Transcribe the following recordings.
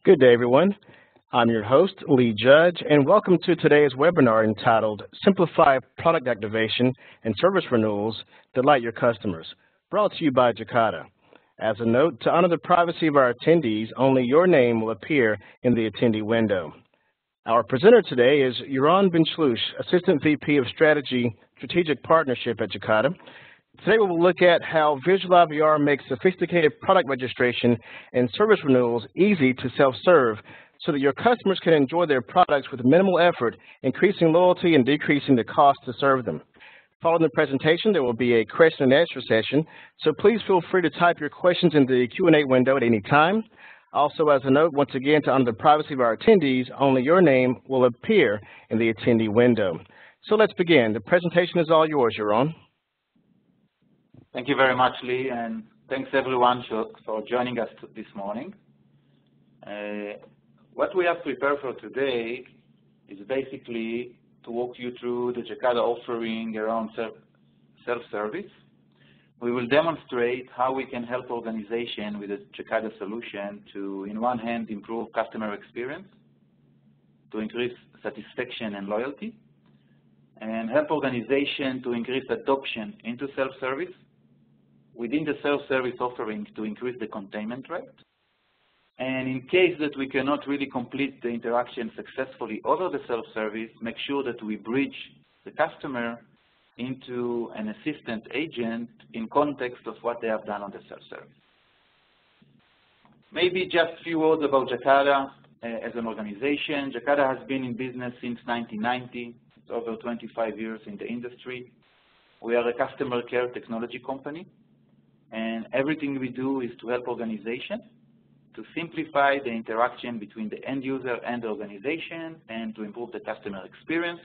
Good day, everyone. I'm your host, Lee Judge, and welcome to today's webinar entitled Simplify Product Activation and Service Renewals, Delight Your Customers, brought to you by Jacada. As a note, to honor the privacy of our attendees, only your name will appear in the attendee window. Our presenter today is Yaron Ben-Shlush, Assistant VP of Strategic Partnership at Jacada. Today we will look at how Visual IVR makes sophisticated product registration and service renewals easy to self-serve so that your customers can enjoy their products with minimal effort, increasing loyalty and decreasing the cost to serve them. Following the presentation, there will be a question and answer session, so please feel free to type your questions in the Q&A window at any time. Also, as a note, once again, to honor the privacy of our attendees, only your name will appear in the attendee window. So let's begin. The presentation is all yours, Yaron. Thank you very much, Lee, and thanks everyone for joining us this morning. What we have prepared for today is basically to walk you through the Jacada offering around self-service. We will demonstrate how we can help organizations with the Jacada solution to, in one hand, improve customer experience, to increase satisfaction and loyalty, and help organizations to increase adoption into self-service, within the self-service offering to increase the containment rate. And in case that we cannot really complete the interaction successfully over the self-service, make sure that we bridge the customer into an assistant agent in context of what they have done on the self-service. Maybe just a few words about Jacada as an organization. Jacada has been in business since 1990. It's over 25 years in the industry. We are a customer care technology company. And everything we do is to help organizations to simplify the interaction between the end user and the organization and to improve the customer experience.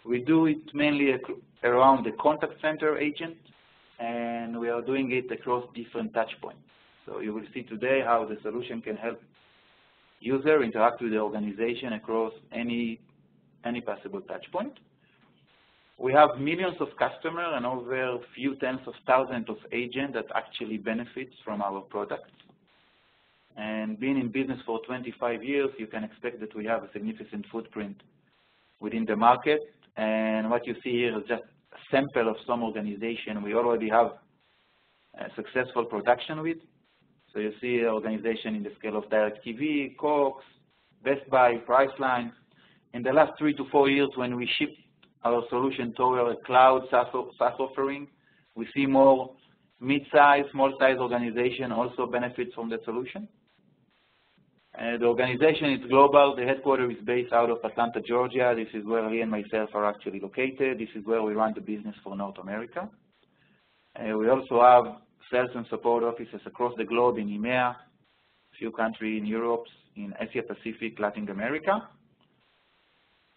We do it mainly around the contact center agent, and we are doing it across different touch points. So you will see today how the solution can help user interact with the organization across any possible touch point. We have millions of customers and over a few tens of thousands of agents that actually benefit from our products. And being in business for 25 years, you can expect that we have a significant footprint within the market. And what you see here is just a sample of some organizations we already have a successful production with. So you see an organization in the scale of DirecTV, Cox, Best Buy, Priceline. In the last 3 to 4 years, when we shipped our solution toward a cloud SaaS offering, we see more mid-size, small-size organizations also benefit from the solution. The organization is global. The headquarters is based out of Atlanta, Georgia. This is where Lee and myself are actually located. This is where we run the business for North America. We also have sales and support offices across the globe in EMEA, a few countries in Europe, in Asia Pacific, Latin America.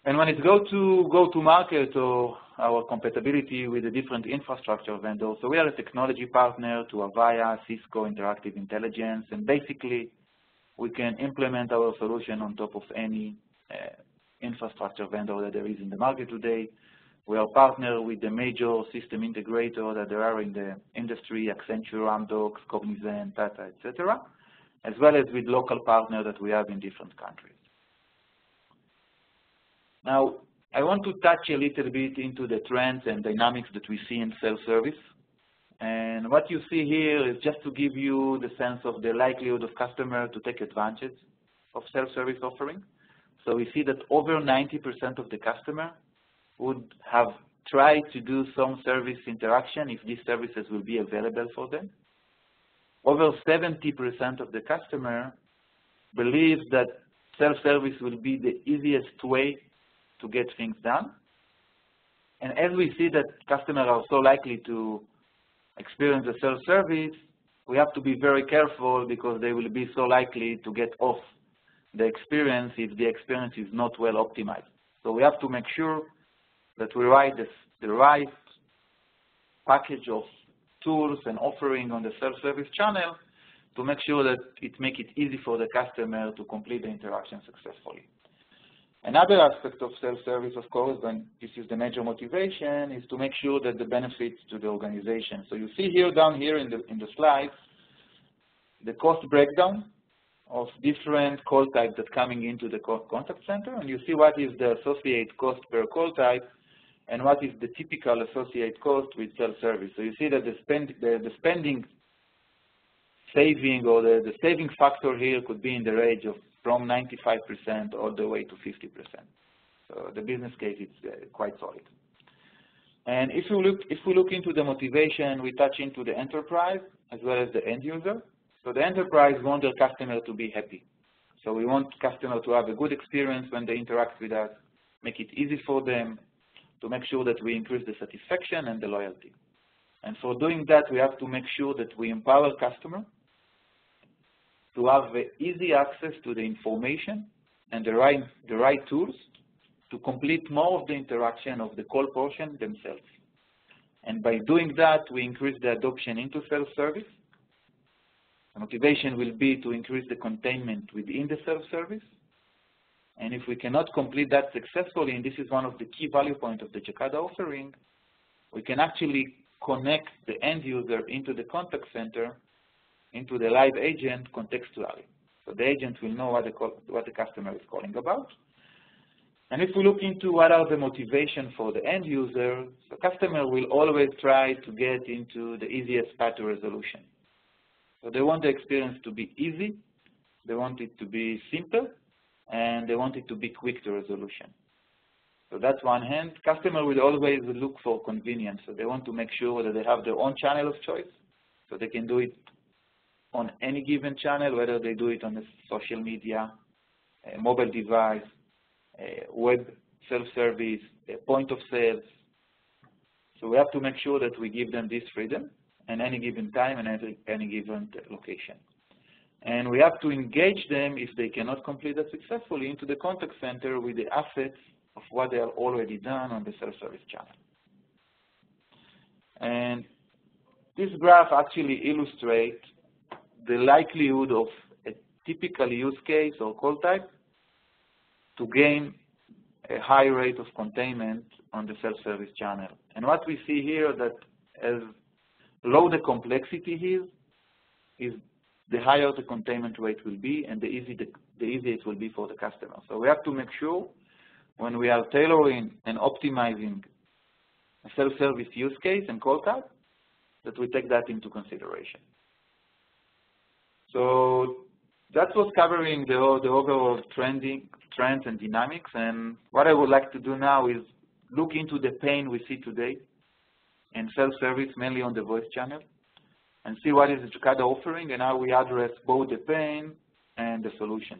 And when it goes to go-to-market or our compatibility with the different infrastructure vendors, so we are a technology partner to Avaya, Cisco, Interactive Intelligence, and basically we can implement our solution on top of any infrastructure vendor that there is in the market today. We are partnered with the major system integrator that there are in the industry, Accenture, Amdocs, Cognizant, Tata, etc., as well as with local partners that we have in different countries. Now, I want to touch a little bit into the trends and dynamics that we see in self-service. And what you see here is just to give you the sense of the likelihood of customer to take advantage of self-service offering. So we see that over 90% of the customer would have tried to do some service interaction if these services will be available for them. Over 70% of the customer believes that self-service will be the easiest way to get things done. And as we see that customers are so likely to experience the self-service, we have to be very careful because they will be so likely to get off the experience if the experience is not well optimized. So we have to make sure that we write the right package of tools and offering on the self-service channel to make sure that it makes it easy for the customer to complete the interaction successfully. Another aspect of self-service, of course, and this is the major motivation, is to make sure that the benefits to the organization. So you see here, down here in the slides, the cost breakdown of different call types that coming into the contact center, and you see what is the associate cost per call type and what is the typical associate cost with self-service. So you see that the spending saving or the saving factor here could be in the range of from 95% all the way to 50%. So the business case is quite solid. And if we look into the motivation, we touch into the enterprise as well as the end user. So the enterprise want their customer to be happy. So we want customer to have a good experience when they interact with us, make it easy for them, to make sure that we increase the satisfaction and the loyalty. And for doing that, we have to make sure that we empower customer to have easy access to the information and the right tools to complete more of the interaction of the call portion themselves. And by doing that, we increase the adoption into self-service. The motivation will be to increase the containment within the self-service. And if we cannot complete that successfully, and this is one of the key value points of the Jacada offering, we can actually connect the end user into the contact center, into the live agent contextually. So the agent will know what the customer is calling about. And if we look into what are the motivation for the end user, the customer will always try to get into the easiest path to resolution. So they want the experience to be easy, they want it to be simple, and they want it to be quick to resolution. So that's one hand. Customer will always look for convenience. So they want to make sure that they have their own channel of choice, so they can do it on any given channel, whether they do it on the social media, a mobile device, web self-service, point of sales. So we have to make sure that we give them this freedom at any given time and at any given location. And we have to engage them, if they cannot complete that successfully, into the contact center with the assets of what they have already done on the self-service channel. And this graph actually illustrates the likelihood of a typical use case or call type to gain a high rate of containment on the self-service channel. And what we see here that as low the complexity here is the higher the containment rate will be and the easier it will be for the customer. So we have to make sure when we are tailoring and optimizing a self-service use case and call type that we take that into consideration. So that was covering the overall trends and dynamics, and what I would like to do now is look into the pain we see today in self-service, mainly on the voice channel, and see what is the Jacada offering and how we address both the pain and the solution.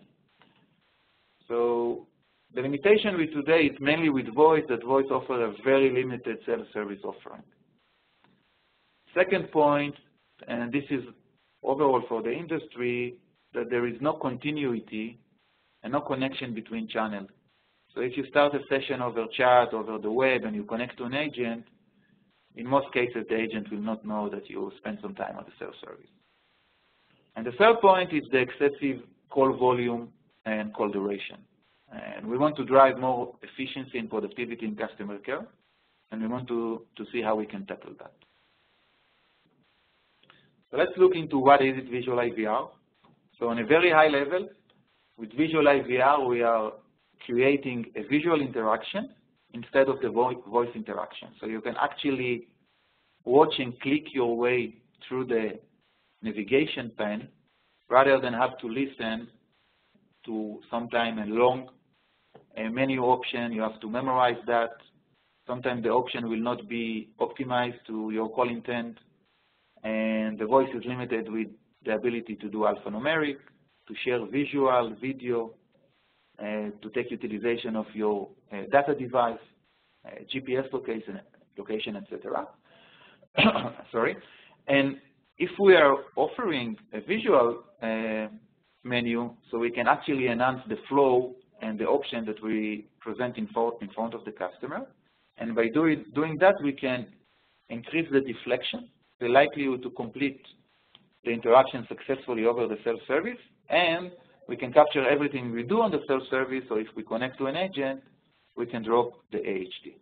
So the limitation with today is mainly with voice, that voice offers a very limited self-service offering. Second point, and this is overall for the industry, that there is no continuity and no connection between channels. So if you start a session over chat, over the web, and you connect to an agent, in most cases the agent will not know that you spent some time on the self-service. And the third point is the excessive call volume and call duration. And we want to drive more efficiency and productivity in customer care, and we want to see how we can tackle that. So let's look into what is it visual IVR. So on a very high level, with visual IVR, we are creating a visual interaction instead of the voice interaction. So you can actually watch and click your way through the navigation pane rather than have to listen to sometime a long menu option. You have to memorize that. Sometimes the option will not be optimized to your call intent, and the voice is limited with the ability to do alphanumeric, to share visual, video, to take utilization of your data device, GPS location, etc. Sorry. And if we are offering a visual menu, so we can actually enhance the flow and the option that we present in front of the customer. And by doing that, we can increase the deflection, the likelihood to complete the interaction successfully over the self-service, and we can capture everything we do on the self-service, so if we connect to an agent, we can drop the AHD.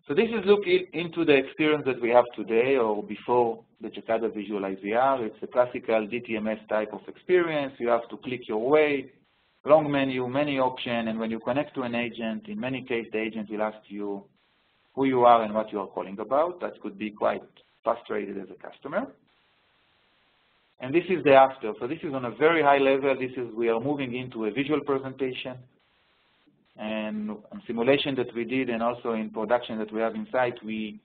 So this is looking into the experience that we have today or before the Jacada Visual IVR. It's a classical DTMS type of experience. You have to click your way, long menu, many options, and when you connect to an agent, in many cases the agent will ask you who you are and what you are calling about. That could be quite frustrated as a customer. And this is the after. So this is on a very high level. We are moving into a visual presentation. And simulation that we did and also in production that we have inside, we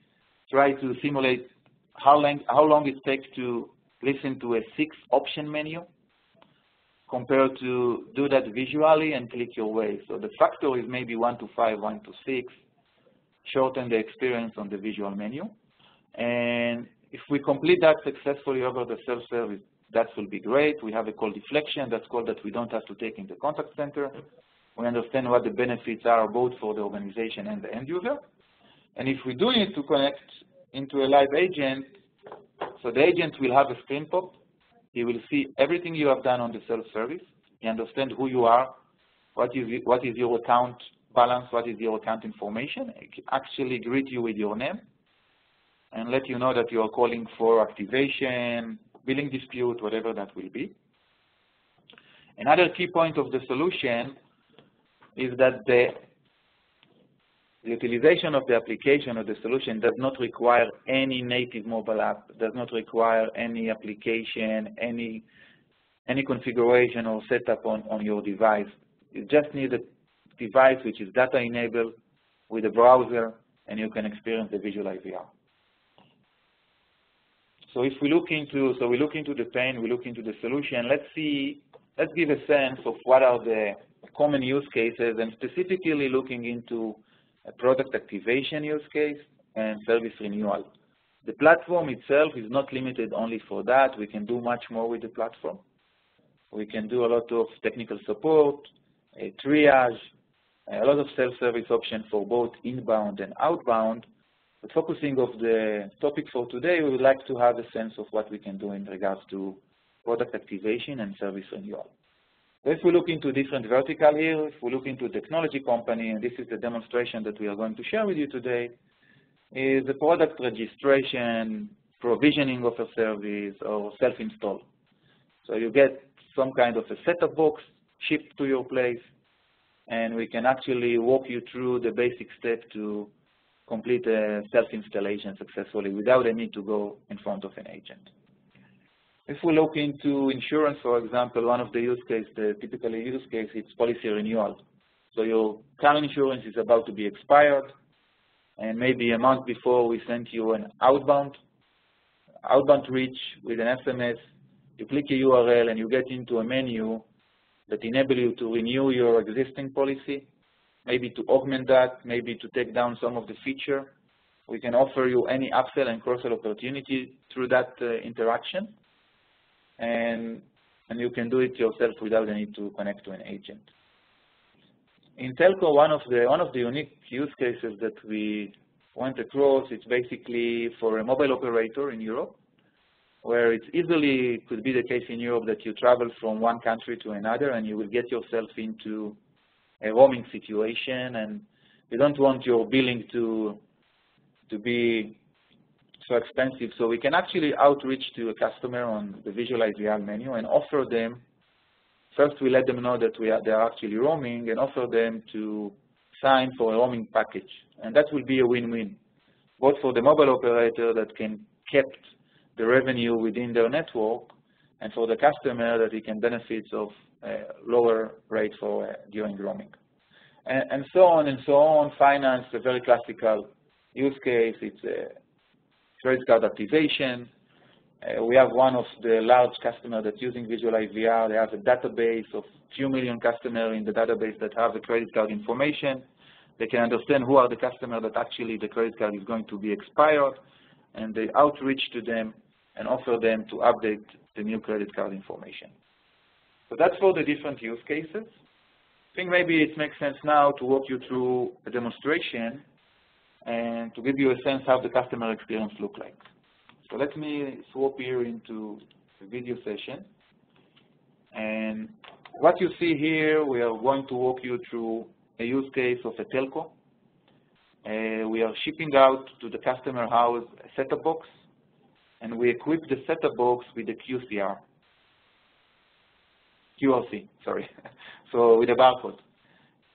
try to simulate how long it takes to listen to a 6-option menu compared to do that visually and click your way. So the factor is maybe 1 to 5, 1 to 6, shorten the experience on the visual menu. And if we complete that successfully over the self-service, that will be great. We have a call deflection. That's call that we don't have to take in the contact center. We understand what the benefits are both for the organization and the end user. And if we do need to connect into a live agent, so the agent will have a screen pop. He will see everything you have done on the self-service. He understands who you are, what is your account balance, what is your account information. He can actually greet you with your name and let you know that you are calling for activation, billing dispute, whatever that will be. Another key point of the solution is that the utilization of the application or the solution does not require any native mobile app, does not require any application, any configuration or setup on your device. You just need a device which is data enabled with a browser, and you can experience the visual IVR. So if we look into the pain, we look into the solution. Let's give a sense of what are the common use cases, and specifically looking into a product activation use case and service renewal. The platform itself is not limited only for that. We can do much more with the platform. We can do a lot of technical support, triage, a lot of self-service options for both inbound and outbound. But focusing on the topic for today, we would like to have a sense of what we can do in regards to product activation and service renewal. So if we look into different verticals here, if we look into technology company, and this is the demonstration that we are going to share with you today, is the product registration, provisioning of a service, or self-install. So you get some kind of a setup box shipped to your place, and we can actually walk you through the basic step to complete a self-installation successfully without a need to go in front of an agent. If we look into insurance, for example, one of the use cases, the typical use case, it's policy renewal. So your car insurance is about to be expired, and maybe a month before we sent you an outbound reach with an SMS. You click a URL and you get into a menu that enables you to renew your existing policy, maybe to augment that, maybe to take down some of the feature. We can offer you any upsell and cross-sell opportunity through that interaction. And you can do it yourself without the need to connect to an agent. In telco, one of the unique use cases that we went across, it's basically for a mobile operator in Europe, where it easily could be the case in Europe that you travel from one country to another and you will get yourself into a roaming situation, and you don't want your billing to be so expensive. So we can actually outreach to a customer on the visual IVR menu and offer them, first we let them know that they are actually roaming, and offer them to sign for a roaming package. And that will be a win-win, both for the mobile operator that can keep the revenue within their network, and for the customer that he can benefit of lower rate for during roaming. And so on and so on. Finance, a very classical use case. It's a credit card activation. We have one of the large customers that's using visual IVR. They have a database of few million customers in the database that have the credit card information. They can understand who are the customers that actually the credit card is going to be expired, and they outreach to them and offer them to update the new credit card information. So that's for the different use cases. I think maybe it makes sense now to walk you through a demonstration and to give you a sense how the customer experience looks like. So let me swap here into the video session. And what you see here, we are going to walk you through a use case of a telco. we are shipping out to the customer house a set-top box, and we equip the set-top box with the QRC, sorry, so with a barcode.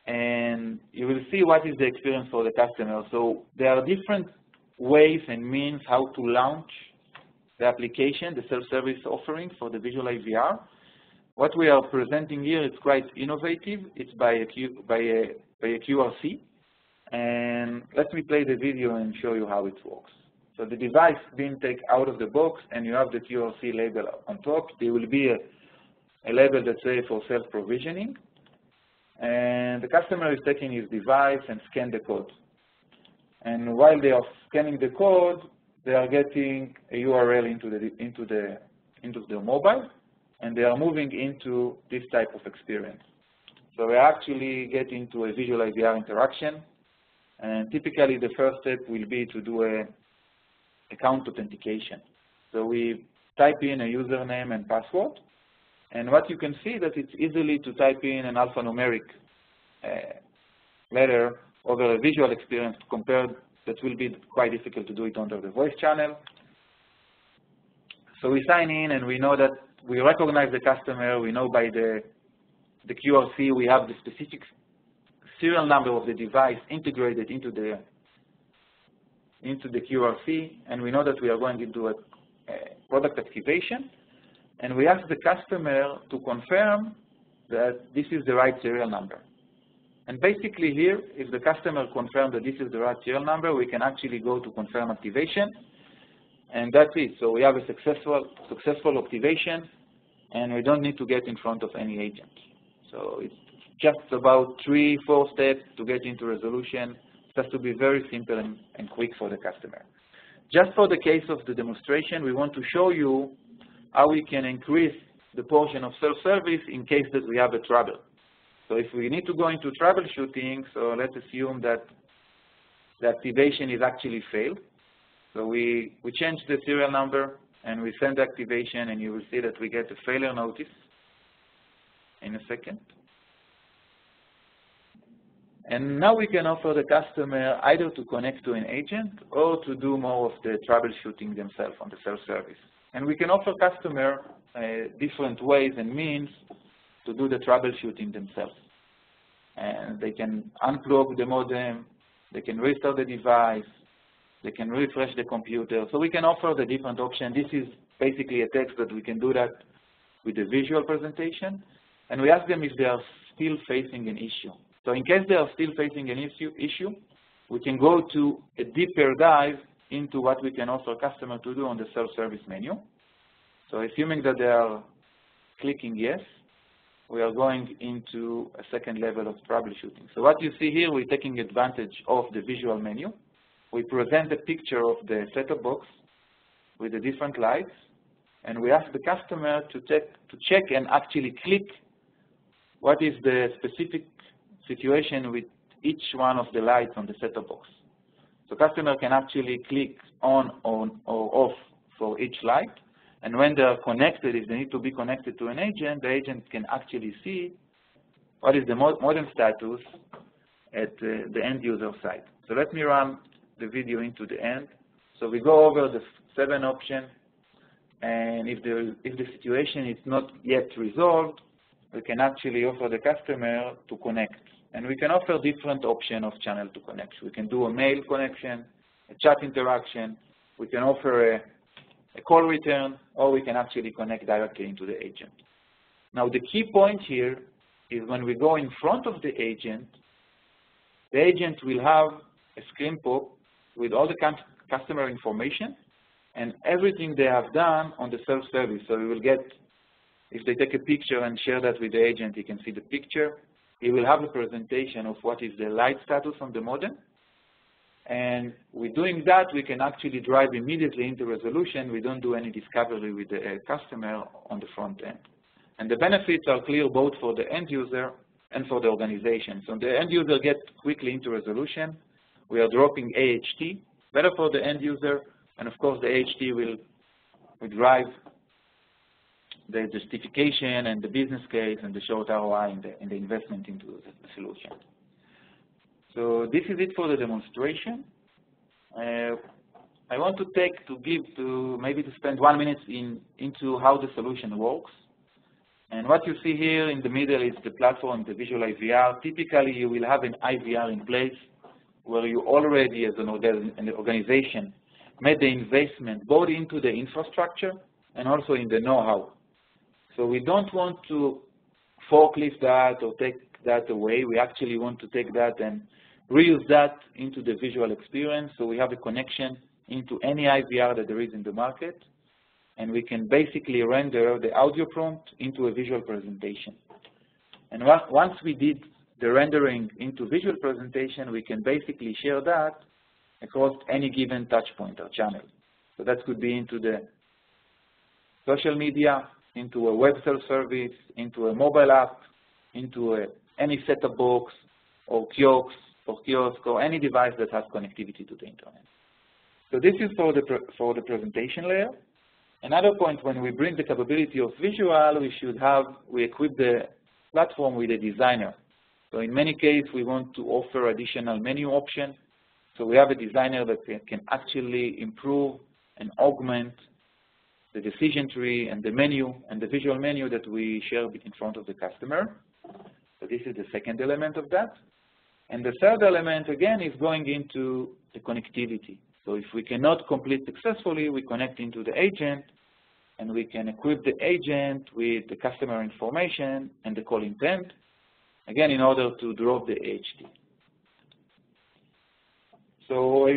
And you will see what is the experience for the customer. So there are different ways and means how to launch the application, the self-service offering for the visual IVR. What we are presenting here is quite innovative. It's by a QRC. And let me play the video and show you how it works. So the device being taken out of the box, and you have the QRC label on top. There will be a label that says for self-provisioning. And the customer is taking his device and scan the code. And while they are scanning the code, they are getting a URL into the mobile, and they are moving into this type of experience. So we actually get into a visual IVR interaction, and typically the first step will be to do a account authentication. So we type in a username and password, and what you can see that it's easily to type in an alphanumeric letter over a visual experience compared that will be quite difficult to do it under the voice channel. So we sign in, and we know that we recognize the customer. We know by the QRC we have the specific serial number of the device integrated into the QRC, and we know that we are going to do a product activation. And we ask the customer to confirm that this is the right serial number. And basically here, if the customer confirms that this is the right serial number, we can actually go to confirm activation, and that's it. So we have a successful activation, and we don't need to get in front of any agent. So it's just about 3-4 steps to get into resolution. It has to be very simple and quick for the customer. Just for the case of the demonstration, we want to show you how we can increase the portion of self-service in case that we have a trouble. So if we need to go into troubleshooting, so let's assume that the activation is actually failed. So we change the serial number, and we send the activation, and you will see that we get a failure notice in a second. And now we can offer the customer either to connect to an agent or to do more of the troubleshooting themselves on the self-service. And we can offer customer different ways and means to do the troubleshooting themselves. And they can unplug the modem, they can restart the device, they can refresh the computer. So we can offer the different options. This is basically a text that we can do that with a visual presentation. And we ask them if they are still facing an issue. So in case they are still facing an issue, we can go to a deeper dive into what we can offer customer to do on the self-service menu. So assuming that they are clicking yes, we are going into a second level of troubleshooting. So what you see here, we're taking advantage of the visual menu. We present a picture of the set-top box with the different lights, and we ask the customer to check and actually click what is the specific situation with each one of the lights on the set-top box. So customer can actually click on or off for each light, and when they are connected, if they need to be connected to an agent, the agent can actually see what is the modem status at the end user side. So let me run the video into the end. So we go over the 7 options, and if the situation is not yet resolved, we can actually offer the customer to connect. And we can offer different options of channel to connect. We can do a mail connection, a chat interaction, we can offer a call return, or we can actually connect directly into the agent. Now the key point here is when we go in front of the agent will have a screen pop with all the customer information and everything they have done on the self-service. So we will get, if they take a picture and share that with the agent, he can see the picture. He will have a presentation of what is the light status on the modem. And with doing that, we can actually drive immediately into resolution. We don't do any discovery with the customer on the front end. And the benefits are clear both for the end user and for the organization. So the end user gets quickly into resolution. We are dropping AHT, better for the end user. And of course, the AHT will drive the justification and the business case and the short ROI in the investment into the solution. So this is it for the demonstration. I want to spend 1 minute into how the solution works. And what you see here in the middle is the platform, the visual IVR. Typically, you will have an IVR in place where you already, as an organization, made the investment both into the infrastructure and also in the know-how. So we don't want to forklift that or take that away. We actually want to take that and reuse that into the visual experience. So we have a connection into any IVR that there is in the market, and we can basically render the audio prompt into a visual presentation. And once we did the rendering into visual presentation, we can basically share that across any given touch point or channel. So that could be into the social media, into a web self-service, into a mobile app, into any set-top box or kiosk or any device that has connectivity to the internet. So this is for the presentation layer. Another point, when we bring the capability of visual, we equip the platform with a designer. So in many cases, we want to offer additional menu option. So we have a designer that can actually improve and augment the decision tree and the menu and the visual menu that we share in front of the customer. So this is the second element of that. And the third element, again, is going into the connectivity. So if we cannot complete successfully, we connect into the agent, and we can equip the agent with the customer information and the call intent, again, in order to drop the AHT. So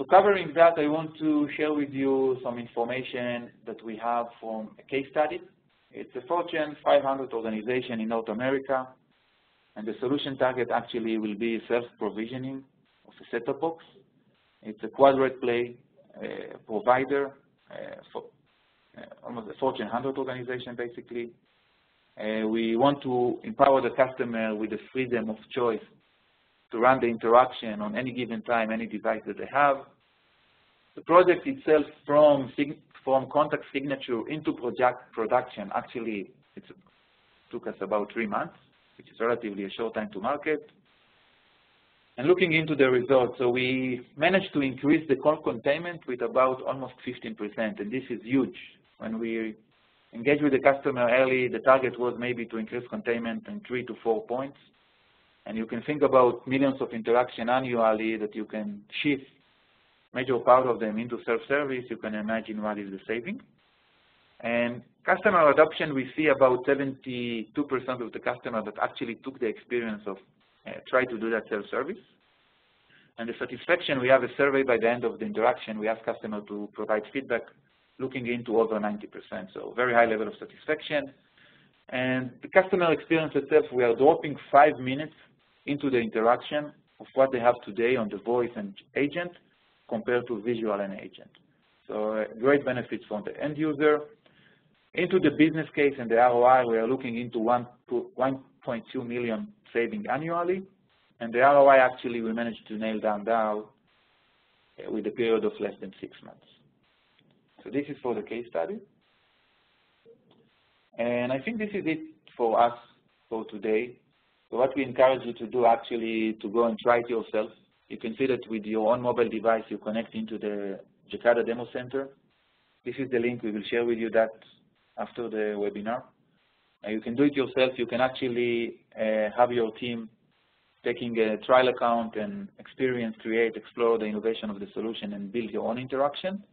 covering that, I want to share with you some information that we have from a case study. It's a Fortune 500 organization in North America, and the solution target actually will be self-provisioning of a set-top box. It's a quadrant play provider for almost a Fortune 100 organization, basically. We want to empower the customer with the freedom of choice to run the interaction on any given time, any device that they have. The project itself, from contact signature into production, actually it took us about 3 months, which is relatively a short time to market. And looking into the results, so we managed to increase the call containment with about almost 15%, and this is huge. When we engage with the customer early, the target was maybe to increase containment in 3 to 4 points. And you can think about millions of interactions annually that you can shift major part of them into self-service. You can imagine what is the saving. And customer adoption, we see about 72% of the customers that actually took the experience of try to do that self-service. And the satisfaction, we have a survey by the end of the interaction. We ask customers to provide feedback looking into over 90%, so very high level of satisfaction. And the customer experience itself, we are dropping 5 minutes into the interaction of what they have today on the voice and agent compared to visual and agent. So great benefits from the end user. Into the business case and the ROI, we are looking into 1.2 million saving annually. And the ROI, actually, we managed to nail down with a period of less than 6 months. So this is for the case study. And I think this is it for us for today. So what we encourage you to do, actually, to go and try it yourself. You can see that with your own mobile device, you connect into the Jacada Demo Center. This is the link. We will share with you that after the webinar. You can do it yourself. You can actually have your team taking a trial account and experience, create, explore the innovation of the solution and build your own interaction.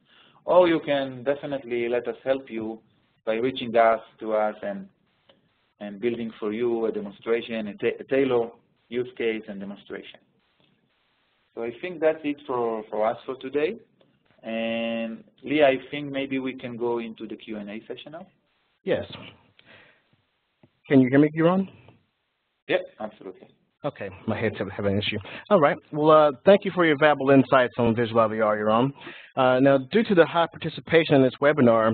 Or you can definitely let us help you by reaching out to us and building for you a demonstration, a tailored use case and demonstration. So I think that's it for us for today. And Lee, I think maybe we can go into the Q&A session now. Yes. Can you hear me, Yaron? Yep, absolutely. Okay, my headset was having an issue. All right. Well, thank you for your valuable insights on visual IVR, Yaron. Now, due to the high participation in this webinar,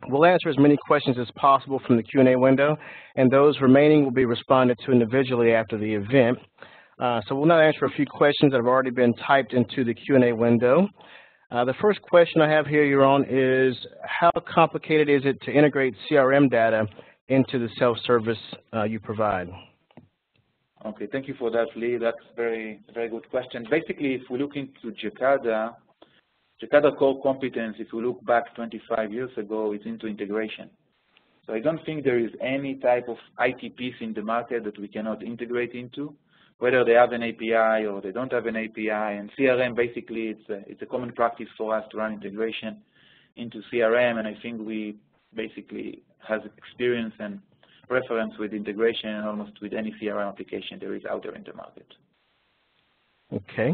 we'll answer as many questions as possible from the Q&A window, and those remaining will be responded to individually after the event. So we'll now answer a few questions that have already been typed into the Q&A window. The first question I have here, Yaron, is how complicated is it to integrate CRM data into the self-service you provide? Okay, thank you for that, Lee. That's very good question. Basically, if we look into Jacada core competence, if we look back 25 years ago, it's into integration. So I don't think there is any type of IT piece in the market that we cannot integrate into, whether they have an API or they don't have an API. And CRM, basically, it's a common practice for us to run integration into CRM, and I think we basically have experience and reference with integration almost with any CRM application there is out there in the market. Okay.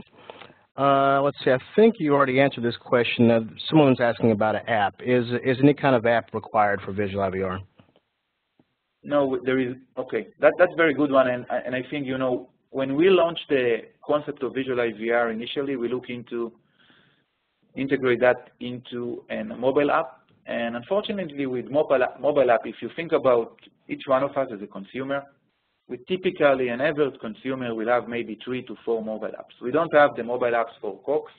Let's see, I think you already answered this question. Someone's asking about an app. Is any kind of app required for Visual IVR? No, there is. Okay, that's a very good one, and I think, you know, when we launched the concept of Visual IVR initially, we look into integrate that into a mobile app. And unfortunately, with mobile app, if you think about each one of us as a consumer, we typically, an average consumer will have maybe 3 to 4 mobile apps. We don't have the mobile apps for Cox,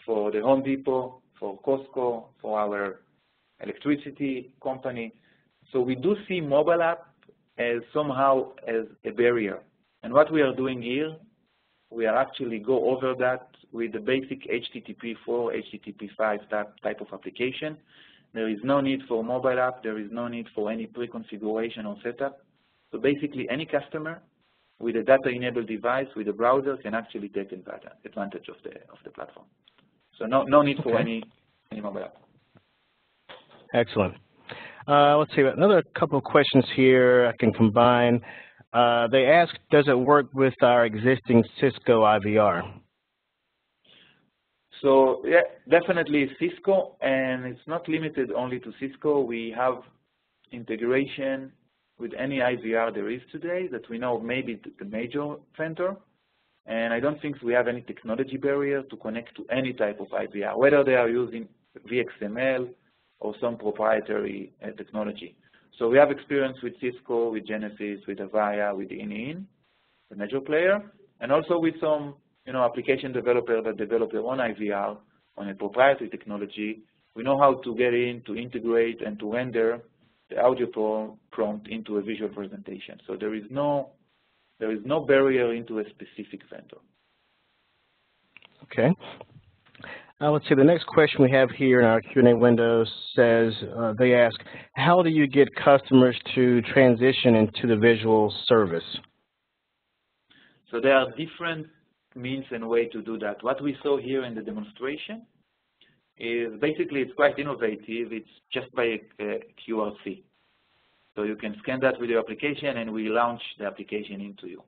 for the Home Depot, for Costco, for our electricity company. So we do see mobile app as somehow as a barrier. And what we are doing here, we are actually go over that with the basic HTTP4, HTTP5 type of application. There is no need for mobile app. There is no need for any pre-configuration or setup. So basically, any customer with a data-enabled device with a browser can actually take advantage of the platform. So no need for any mobile app. Excellent. Let's see, another couple of questions here I can combine. They ask, does it work with our existing Cisco IVR? So yeah, definitely Cisco, and it's not limited only to Cisco. We have integration with any IVR there is today that we know maybe the major vendor, and I don't think we have any technology barrier to connect to any type of IVR, whether they are using VXML or some proprietary technology. So we have experience with Cisco, with Genesis, with Avaya, with INEIN, the major player, and also with some application developer that develop their own IVR on a proprietary technology. We know how to get in, to integrate, and to render the audio prompt into a visual presentation. So there is no barrier into a specific vendor. Okay. Let's see, the next question we have here in our Q&A window says, they ask, how do you get customers to transition into the visual service? So there are different means and way to do that. What we saw here in the demonstration is basically it's quite innovative. It's just by a QRC. So you can scan that with your application and we launch the application into you.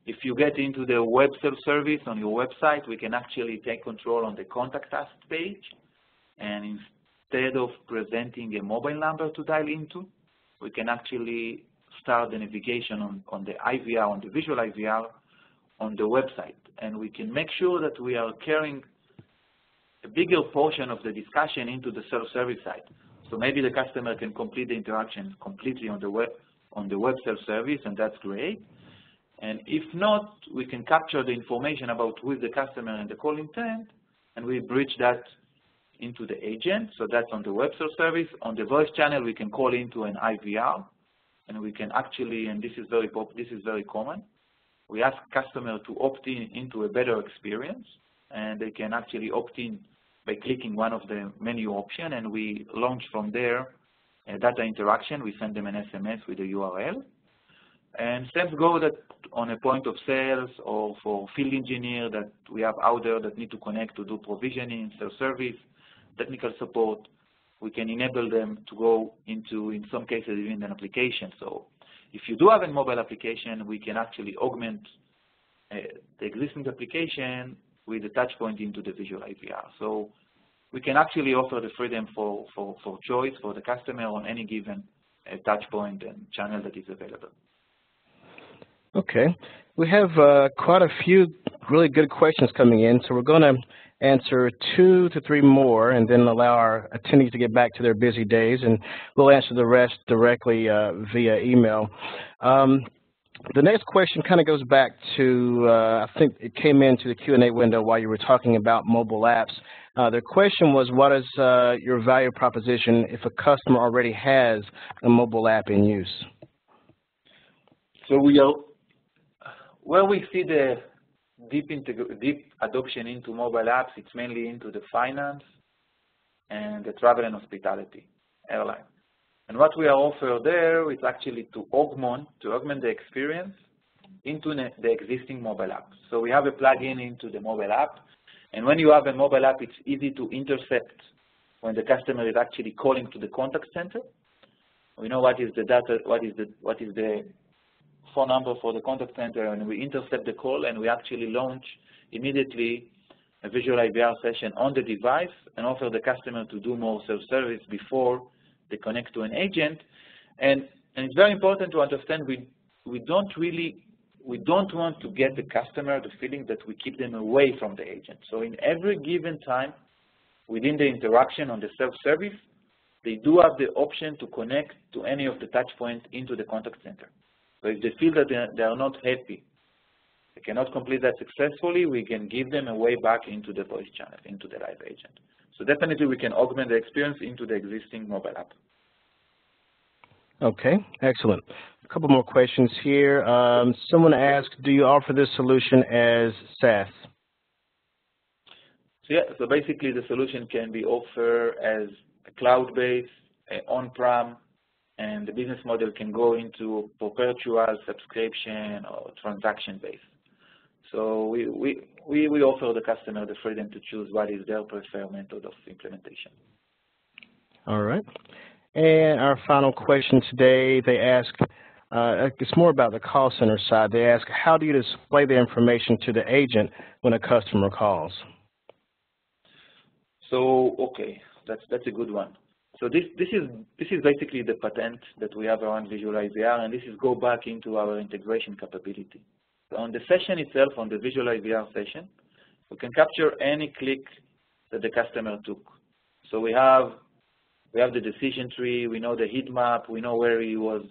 If you get into the web self-service on your website, we can actually take control on the contact us page, and instead of presenting a mobile number to dial into, we can actually start the navigation on the IVR, on the visual IVR on the website. And we can make sure that we are carrying a bigger portion of the discussion into the self-service side. So maybe the customer can complete the interaction completely on the web self-service, and that's great. And if not, we can capture the information about who is the customer and the call intent, and we bridge that into the agent. So that's on the web self-service. On the voice channel, we can call into an IVR, and we can actually, and this is very common, we ask customer to opt in into a better experience, and they can actually opt in by clicking one of the menu options, and we launch from there a data interaction. We send them an SMS with a URL. And same go that on a point of sales or for field engineer that we have out there that need to connect to do provisioning, self-service, technical support, we can enable them to go into, in some cases, even an application. So if you do have a mobile application, we can actually augment the existing application with a touch point into the visual IVR. So we can actually offer the freedom for choice for the customer on any given touch point and channel that is available. Okay. We have quite a few really good questions coming in, so we're going to answer 2 to 3 more and then allow our attendees to get back to their busy days, and we'll answer the rest directly via email. The next question kind of goes back to, I think it came into the Q&A window while you were talking about mobile apps. The question was, what is your value proposition if a customer already has a mobile app in use? So where we see the deep adoption into mobile apps, it's mainly into the finance and the travel and hospitality airline. And what we are offering there is actually to augment the experience into the existing mobile app. So we have a plugin into the mobile app, and when you have a mobile app, it's easy to intercept when the customer is actually calling to the contact center. We know what is the data, what is the phone number for the contact center, and we intercept the call, and we actually launch immediately a visual IVR session on the device and offer the customer to do more self-service before they connect to an agent. And it's very important to understand we don't want to get the customer the feeling that we keep them away from the agent. So in every given time within the interaction on the self-service, they do have the option to connect to any of the touch points into the contact center. So if they feel that they are not happy, they cannot complete that successfully, we can give them a way back into the voice channel, into the live agent. So definitely we can augment the experience into the existing mobile app. Okay, excellent. A couple more questions here. Someone asked, do you offer this solution as SaaS? So yeah, so basically the solution can be offered as a cloud-based, on-prem, and the business model can go into perpetual subscription or transaction-based. So we offer the customer the freedom to choose what is their preferred method of implementation. All right. And our final question today, they ask, it's more about the call center side. They ask, how do you display the information to the agent when a customer calls? So, okay, that's a good one. So this is basically the patent that we have around Visual IVR, and this is go back into our integration capability. So on the session itself, on the Visual IVR session, we can capture any click that the customer took. So we have the decision tree, we know the heat map, we know where he was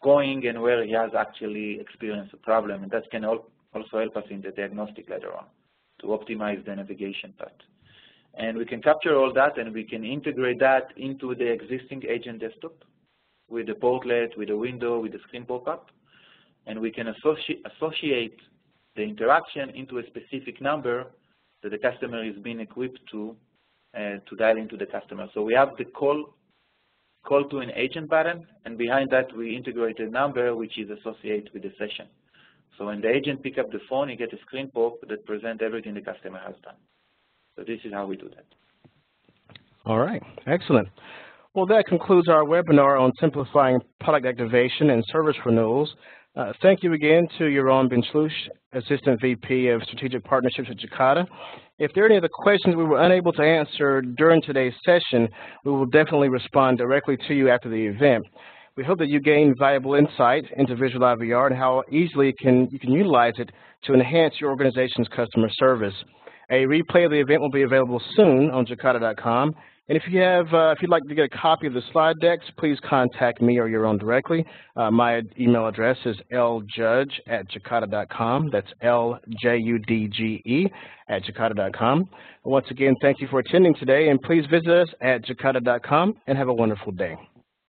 going and where he has actually experienced a problem, and that can also help us in the diagnostic later on to optimize the navigation path. And we can capture all that, and we can integrate that into the existing agent desktop with the portlet, with the window, with the screen pop-up, and we can associate the interaction into a specific number that the customer is being equipped to dial into the customer. So we have the call to an agent button, and behind that we integrate a number which is associated with the session. So when the agent picks up the phone, he gets a screen pop that presents everything the customer has done. So this is how we do that. All right, excellent. Well, that concludes our webinar on simplifying product activation and service renewals. Thank you again to Yaron Ben-Shlush, Assistant VP of Strategic Partnerships at Jacada. If there are any other questions we were unable to answer during today's session, we will definitely respond directly to you after the event. We hope that you gain valuable insight into Visual IVR and how easily you can utilize it to enhance your organization's customer service. A replay of the event will be available soon on Jacada.com. And if you'd like to get a copy of the slide decks, please contact me or Yaron directly. My email address is ljudge@jacada.com. That's LJUDGE@jacada.com. Once again, thank you for attending today, and please visit us at Jacada.com and have a wonderful day.